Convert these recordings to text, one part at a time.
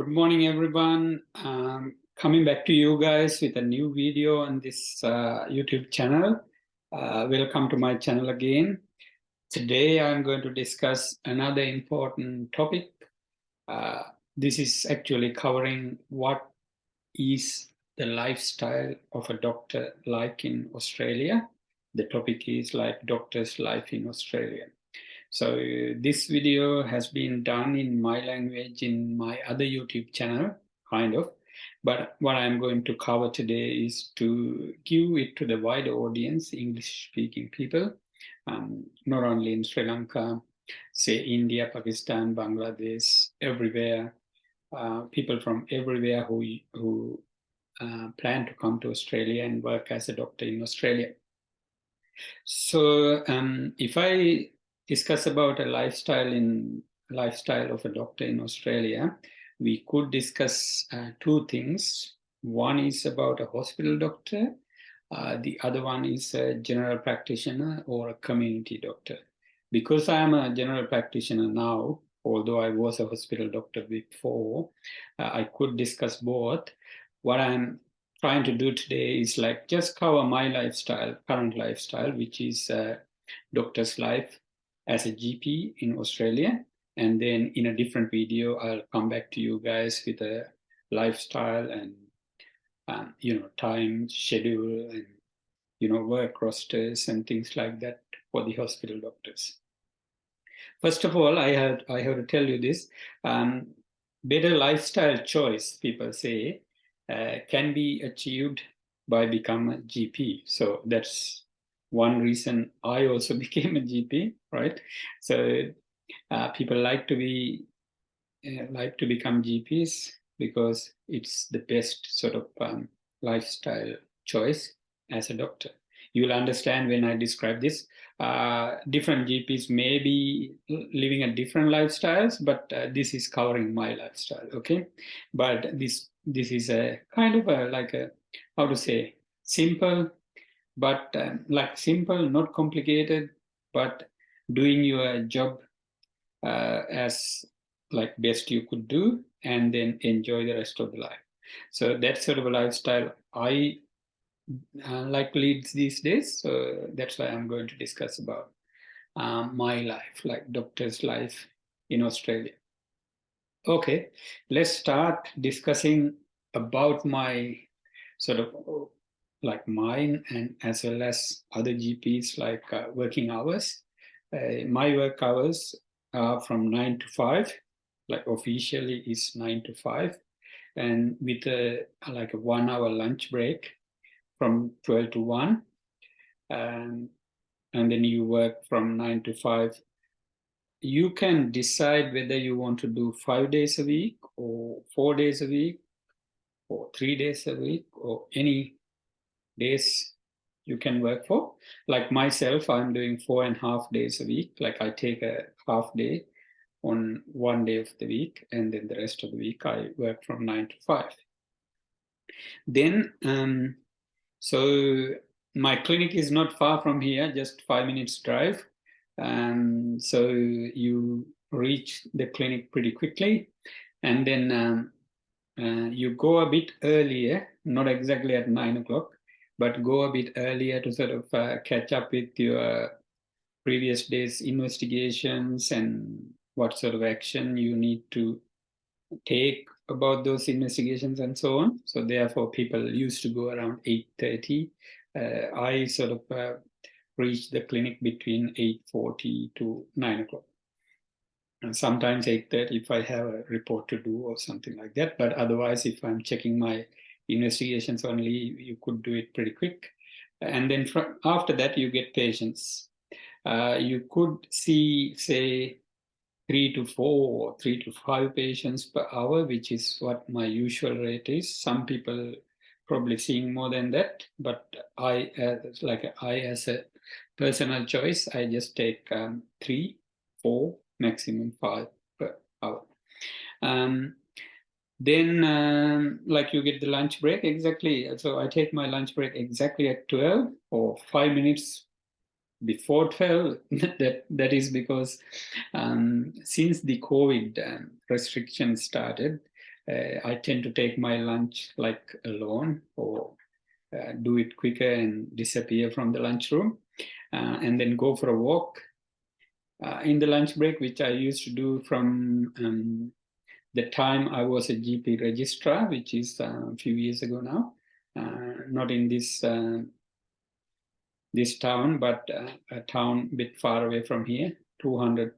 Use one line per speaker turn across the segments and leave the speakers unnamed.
Good morning, everyone. Coming back to you guys with a new video on this YouTube channel. Welcome to my channel again. Today, I'm going to discuss another important topic. This is actually covering what is the lifestyle of a doctor like in Australia. The topic is like doctor's life in Australia. So this video has been done in my language in my other YouTube channel, kind of. But what I'm going to cover today is to give it to the wider audience, English-speaking people, not only in Sri Lanka, say India, Pakistan, Bangladesh, everywhere, people from everywhere who plan to come to Australia and work as a doctor in Australia. So if I discuss about a lifestyle of a doctor in Australia, we could discuss two things. One is about a hospital doctor. The other one is a general practitioner or a community doctor. Because I am a general practitioner now, although I was a hospital doctor before, I could discuss both. What I'm trying to do today is like just cover my lifestyle, current lifestyle, which is a doctor's life as a GP in Australia. And then in a different video, I'll come back to you guys with a lifestyle and, time schedule and, work rosters and things like that for the hospital doctors. First of all, I have to tell you this. Better lifestyle choice, people say, can be achieved by becoming a GP. So that's one reason I also became a GP, right? So people like to become GPs because it's the best sort of lifestyle choice as a doctor. You will understand when I describe this. Different GPs may be living a different lifestyles, but this is covering my lifestyle, okay? But this is a kind of how to say, simple, but simple, not complicated, but doing your job as like best you could do, and then enjoy the rest of the life. So that's sort of a lifestyle I like leads these days. So that's why I'm going to discuss about my life, like doctor's life in Australia. Okay, let's start discussing about my sort of like mine and as well as other GPs like working hours. My work hours are from 9 to 5, like officially is 9 to 5, and with a 1 hour lunch break from 12 to 1, and then you work from 9 to 5. You can decide whether you want to do 5 days a week or 4 days a week or 3 days a week or any days you can work for. Like myself, I'm doing 4.5 days a week. Like I take a half day on one day of the week, and then the rest of the week I work from 9 to 5. Then, so my clinic is not far from here, just 5 minutes drive. So you reach the clinic pretty quickly, and then you go a bit earlier, not exactly at 9 o'clock, but go a bit earlier to sort of catch up with your previous day's investigations and what sort of action you need to take about those investigations and so on. So therefore, people used to go around 8:30. I sort of reach the clinic between 8:40 to 9 o'clock. And sometimes 8:30 if I have a report to do or something like that. But otherwise, if I'm checking my investigations only, you could do it pretty quick. And then after that, you get patients. You could see, say, 3 to 4 or 3 to 5 patients per hour, which is what my usual rate is. Some people probably seeing more than that, but I as a personal choice, I just take 3, 4, maximum 5 per hour. Then you get the lunch break exactly. So I take my lunch break exactly at 12 or 5 minutes before 12. that is because since the COVID restrictions started, I tend to take my lunch like alone, or do it quicker and disappear from the lunchroom, and then go for a walk in the lunch break, which I used to do from the time I was a GP registrar, which is a few years ago now, not in this town, but a town a bit far away from here. 100,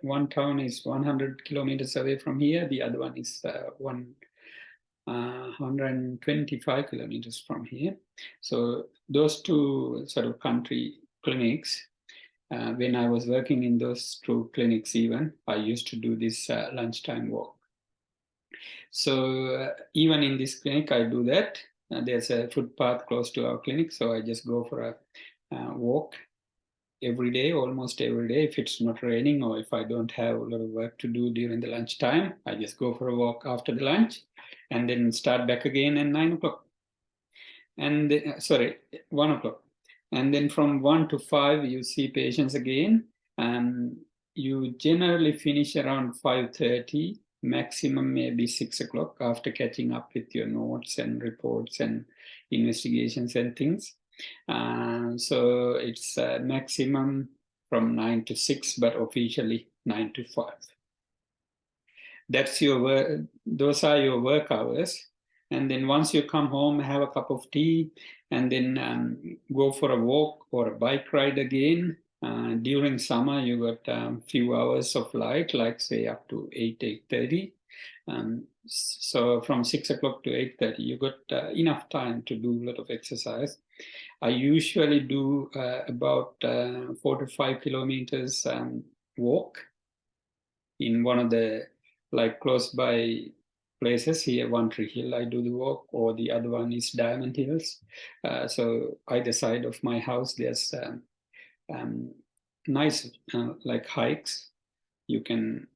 one town is 100 kilometers away from here. The other one is 125 kilometers from here. So those two sort of country clinics, when I was working in those two clinics even, I used to do this lunchtime walk. So even in this clinic, I do that. There's a footpath close to our clinic, so I just go for a walk every day, almost every day. If it's not raining or if I don't have a lot of work to do during the lunchtime, I just go for a walk after the lunch and then start back again at 9 o'clock. And 1 o'clock. And then from 1 to 5, you see patients again. You generally finish around 5:30, maximum maybe 6 o'clock, after catching up with your notes and reports and investigations and things. So it's maximum from 9 to 6, but officially 9 to 5. That's your work. Those are your work hours. And then once you come home, have a cup of tea, and then go for a walk or a bike ride again. During summer, you got a few hours of light, like say up to 8:30. So from 6 o'clock to 8:30, you got enough time to do a lot of exercise. I usually do about 4 to 5 kilometers walk in one of the close by places here. One Tree Hill, I do the walk, or the other one is Diamond Hills. So either side of my house, there's nice hikes. You can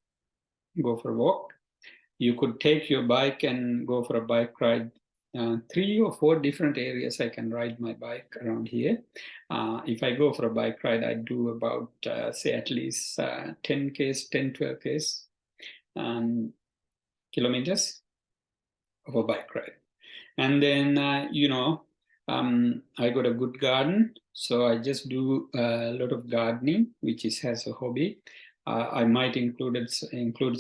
go for a walk. You could take your bike and go for a bike ride. 3 or 4 different areas I can ride my bike around here. If I go for a bike ride, I do about, say, at least 10 Ks, 10, 12 Ks kilometers of a bike ride. And then, I got a good garden. So I just do a lot of gardening, which is as a hobby. I might include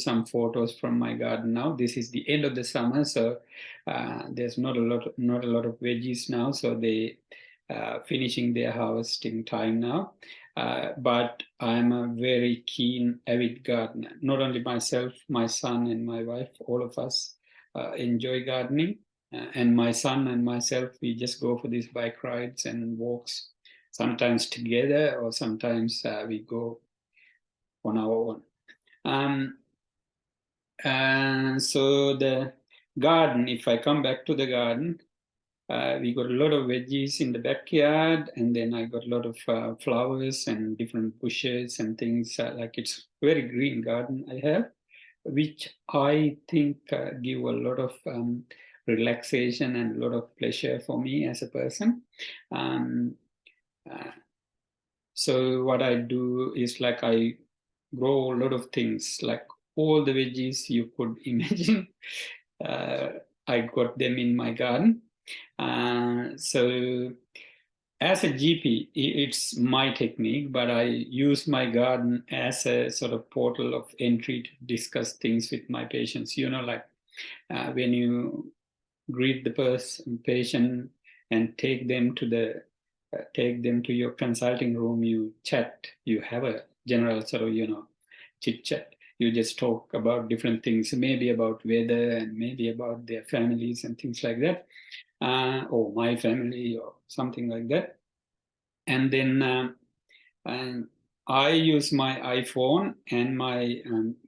some photos from my garden now. This is the end of the summer, so there's not a lot of veggies now. So they finishing their harvesting time now. But I'm a very keen, avid gardener. Not only myself, my son and my wife, all of us enjoy gardening. And my son and myself, we just go for these bike rides and walks, sometimes together, or sometimes we go on our own. So the garden, if I come back to the garden, we got a lot of veggies in the backyard, and then I got a lot of flowers and different bushes and things. It's very green garden I have, which I think give a lot of relaxation and a lot of pleasure for me as a person. So what I do is I grow a lot of things, like all the veggies you could imagine. I got them in my garden. So as a GP, it's my technique, but I use my garden as a sort of portal of entry to discuss things with my patients. When you greet the patient and take them to your consulting room, you chat, you have a general sort of, chit chat. You just talk about different things, maybe about weather and maybe about their families and things like that, or my family or something like that. And then I use my iPhone and my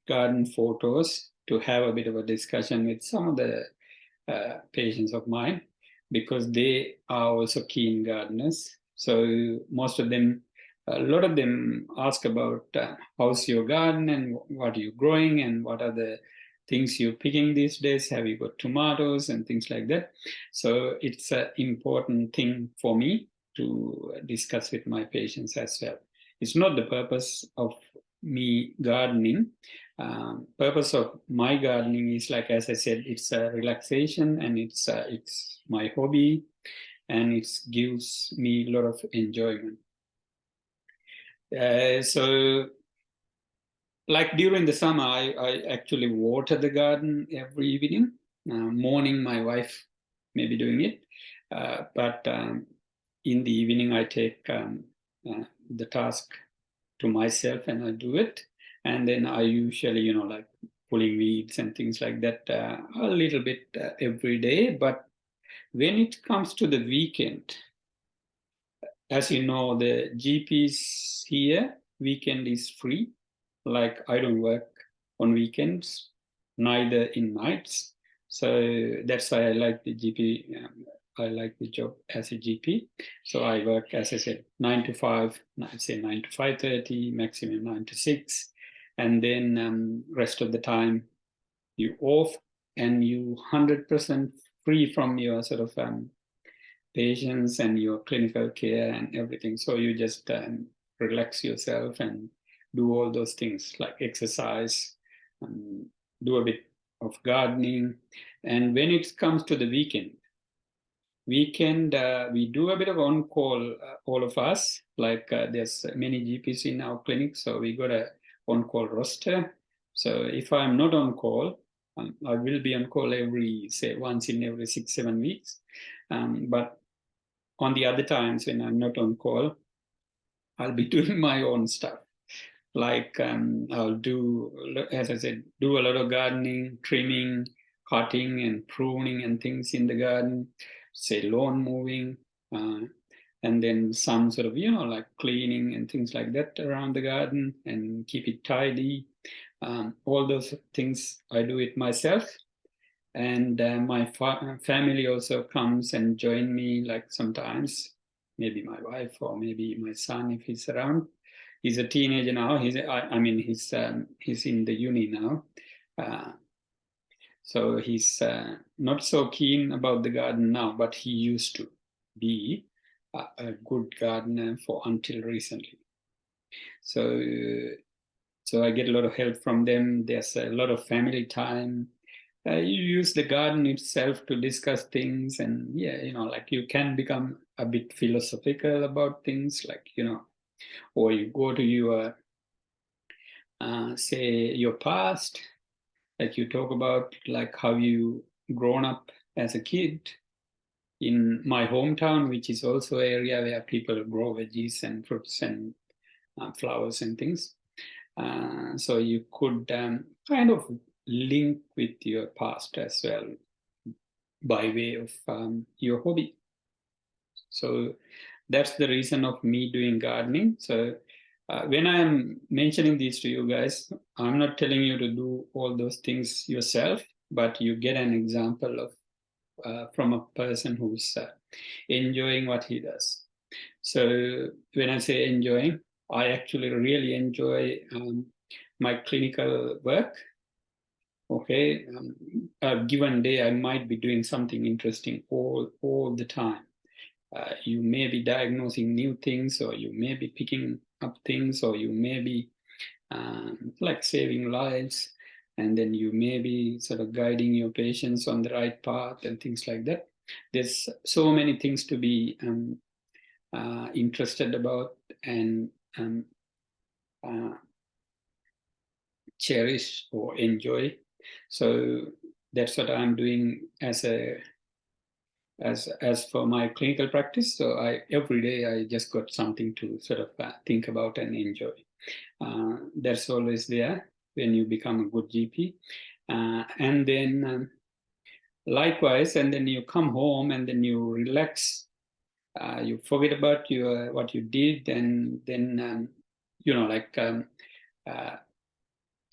garden photos to have a bit of a discussion with some of the patients of mine, because they are also keen gardeners. So a lot of them ask about how's your garden and what are you growing and what are the things you're picking these days. Have you got tomatoes and things like that? So it's an important thing for me to discuss with my patients as well. It's not the purpose of me gardening. Purpose of my gardening is, like as I said, it's a relaxation, and it's my hobby, and it gives me a lot of enjoyment. So like during the summer, I actually water the garden every evening. Morning, my wife may be doing it, but in the evening, I take the task to myself and I do it. And then I usually, like pulling weeds and things like that a little bit every day. But when it comes to the weekend, as you know, the GPs here, weekend is free. Like I don't work on weekends, neither in nights. So that's why I like the GP. I like the job as a GP. So I work, as I said, 9 to 5. I'd say 9 to 5:30, maximum 9 to 6, and then rest of the time you off, and you 100% free from your sort of patients and your clinical care and everything. So you just relax yourself and do all those things like exercise, do a bit of gardening. And when it comes to the weekend, we do a bit of on call, all of us. Like there's many GPs in our clinic, so we got a on call roster. So if I'm not on call, I will be on call say once in every 6-7 weeks. But on the other times when I'm not on call, I'll be doing my own stuff. Like I'll do, as I said, do a lot of gardening, trimming, cutting and pruning and things in the garden, say lawn mowing, and then some sort of, like cleaning and things like that around the garden and keep it tidy. All those things I do it myself. And my family also comes and join me, like sometimes maybe my wife or maybe my son if he's around. He's a teenager now. He's in the uni now, so he's not so keen about the garden now, but he used to be a good gardener for until recently. So I get a lot of help from them. There's a lot of family time. You use the garden itself to discuss things, and like you can become a bit philosophical about things, like or you go to your say your past, like you talk about like how you grown up as a kid in my hometown, which is also an area where people grow veggies and fruits and flowers and things. So you could kind of link with your past as well by way of your hobby. So that's the reason of me doing gardening. So when I'm mentioning these to you guys, I'm not telling you to do all those things yourself, but you get an example of from a person who's enjoying what he does. So when I say enjoying, I actually really enjoy my clinical work. Okay, a given day I might be doing something interesting all the time. You may be diagnosing new things, or you may be picking up things, or you may be like saving lives, and then you may be sort of guiding your patients on the right path and things like that. There's so many things to be interested about and uh, cherish or enjoy. So that's what I'm doing as for my clinical practice. So every day I just got something to sort of think about and enjoy. That's always there when you become a good GP. And then likewise, and then you come home and then you relax. You forget about what you did, and then like a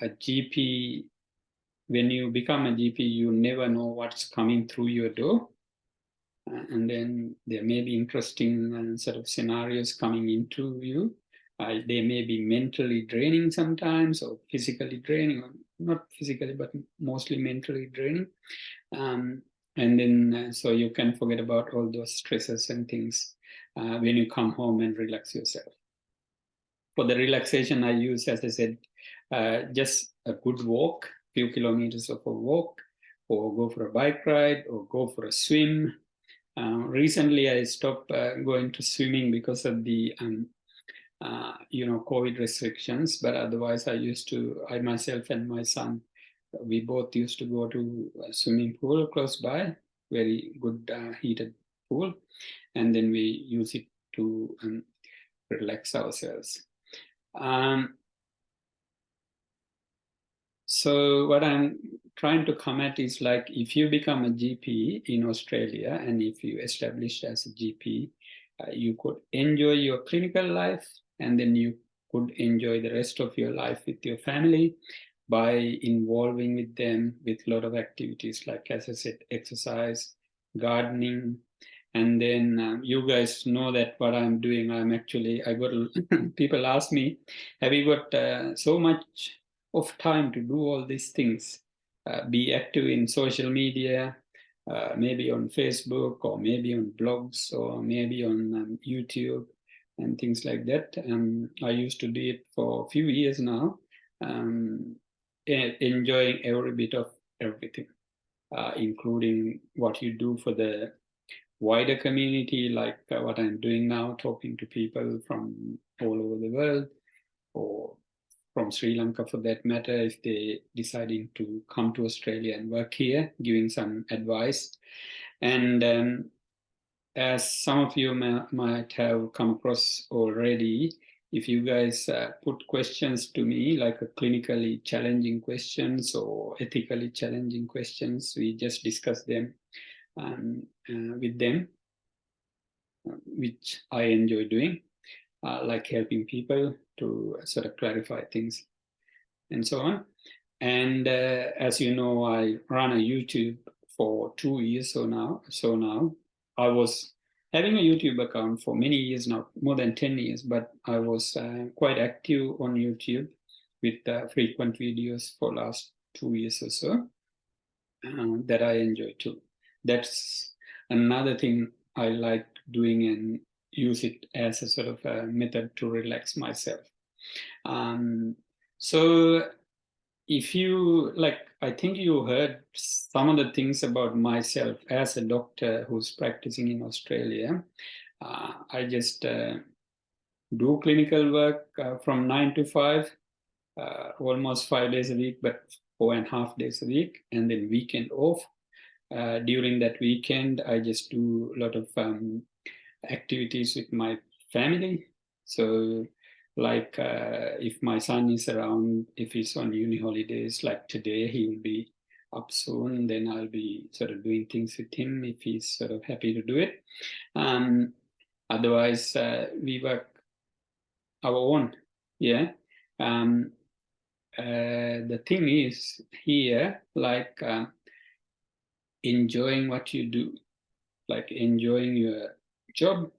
GP. When you become a GP, you never know what's coming through your door. And then there may be interesting sort of scenarios coming into you. They may be mentally draining sometimes, or physically draining, or not physically, but mostly mentally draining. And then so you can forget about all those stresses and things when you come home and relax yourself. For the relaxation, I use, as I said, just a good walk, few kilometers of a walk, or go for a bike ride, or go for a swim. Recently, I stopped going to swimming because of the COVID restrictions. But otherwise, I myself and my son, we both used to go to a swimming pool close by, very good heated pool, and then we use it to relax ourselves. So what I'm trying to come at is, like, if you become a GP in Australia and if you established as a GP, you could enjoy your clinical life, and then you could enjoy the rest of your life with your family by involving with them with a lot of activities, like, as I said, exercise, gardening. And then you guys know that what I'm doing, I got people ask me, have you got so much of time to do all these things? Be active in social media, maybe on Facebook, or maybe on blogs, or maybe on YouTube and things like that. I used to do it for a few years now, enjoying every bit of everything, including what you do for the wider community, like what I'm doing now, talking to people from all over the world, or from Sri Lanka for that matter, if they deciding to come to Australia and work here, giving some advice. And as some of you might have come across already, if you guys put questions to me, like a clinically challenging questions or ethically challenging questions, we just discuss them with them, which I enjoy doing, like helping people to sort of clarify things and so on. And as you know, I run a YouTube for 2 years or now. So now I was having a YouTube account for many years now, more than 10 years, but I was quite active on YouTube with frequent videos for last 2 years or so, that I enjoy too. That's another thing I like doing, and use it as a sort of a method to relax myself. Um, so if you like, I think you heard some of the things about myself as a doctor who's practicing in Australia. I just do clinical work from 9 to 5, almost 5 days a week, but 4.5 days a week, and then weekend off. During that weekend, I just do a lot of activities with my family. So, like, if my son is around, if he's on uni holidays, like today, he will be up soon, then I'll be sort of doing things with him if he's sort of happy to do it. Otherwise, we work our own. Yeah. The thing is here, like, enjoying what you do, like enjoying your job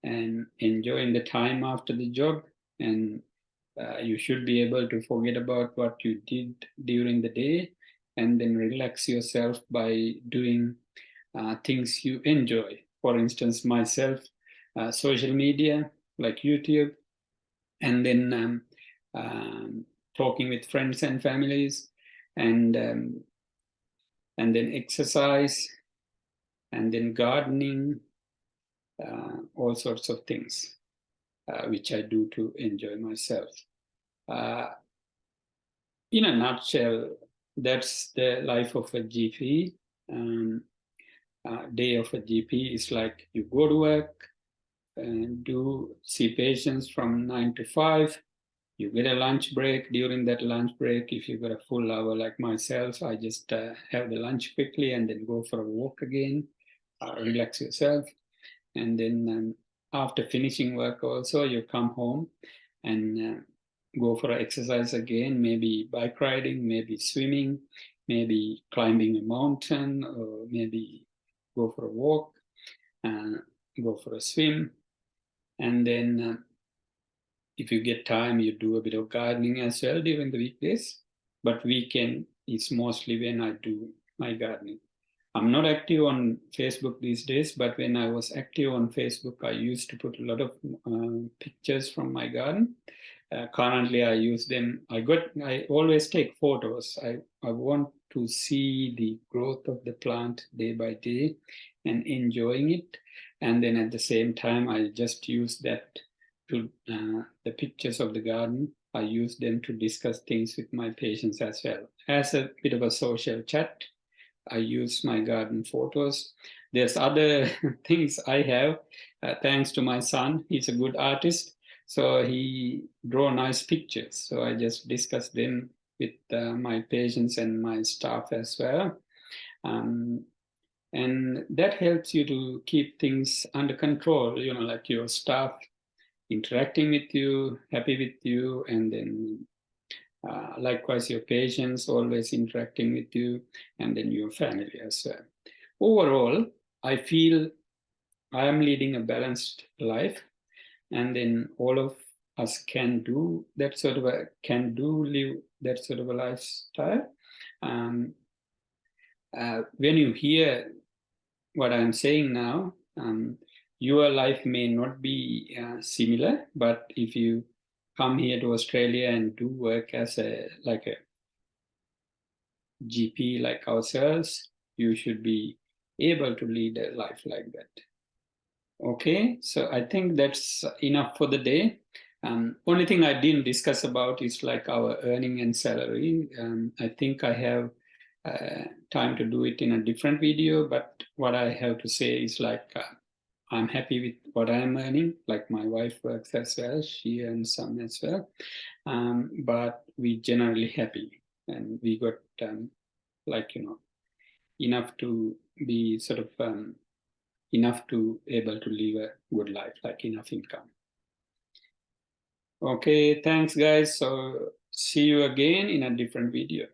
and enjoying the time after the job. And you should be able to forget about what you did during the day, and then relax yourself by doing things you enjoy. For instance, myself, social media like YouTube, and then talking with friends and families, and and then exercise, and then gardening, all sorts of things, which I do to enjoy myself. Uh, in a nutshell, that's the life of a GP. Day of a GP is like you go to work and do see patients from 9 to 5. You get a lunch break. During that lunch break, if you've got a full hour like myself, I just have the lunch quickly and then go for a walk again, relax yourself. And then after finishing work also, you come home and go for exercise again, maybe bike riding, maybe swimming, maybe climbing a mountain, or maybe go for a walk, uh, go for a swim. And then if you get time, you do a bit of gardening as well during the weekdays. But weekend is mostly when I do my gardening. I'm not active on Facebook these days, but when I was active on Facebook, I used to put a lot of pictures from my garden. Currently, I use them. I always take photos. I want to see the growth of the plant day by day and enjoying it. And then at the same time, I just use that to the pictures of the garden. I use them to discuss things with my patients as well, as a bit of a social chat. I use my garden photos. There's other things I have, thanks to my son. He's a good artist, so he draw nice pictures. So I just discuss them with my patients and my staff as well. Um, and that helps you to keep things under control, like your staff interacting with you, happy with you, and then likewise, your patients always interacting with you, and then your family as well. Overall, I feel I am leading a balanced life, and then all of us can do that sort of live that sort of a lifestyle. Um, when you hear what I'm saying now, your life may not be similar, but if you come here to Australia and do work as a GP like ourselves, you should be able to lead a life like that. Okay, so I think that's enough for the day. Only thing I didn't discuss about is like our earning and salary. I think I have time to do it in a different video, but what I have to say is like I'm happy with what I'm earning. Like my wife works as well, she earns some as well, but we generally happy, and we got enough to be sort of enough to able to live a good life, like enough income. Okay, thanks guys. So see you again in a different video.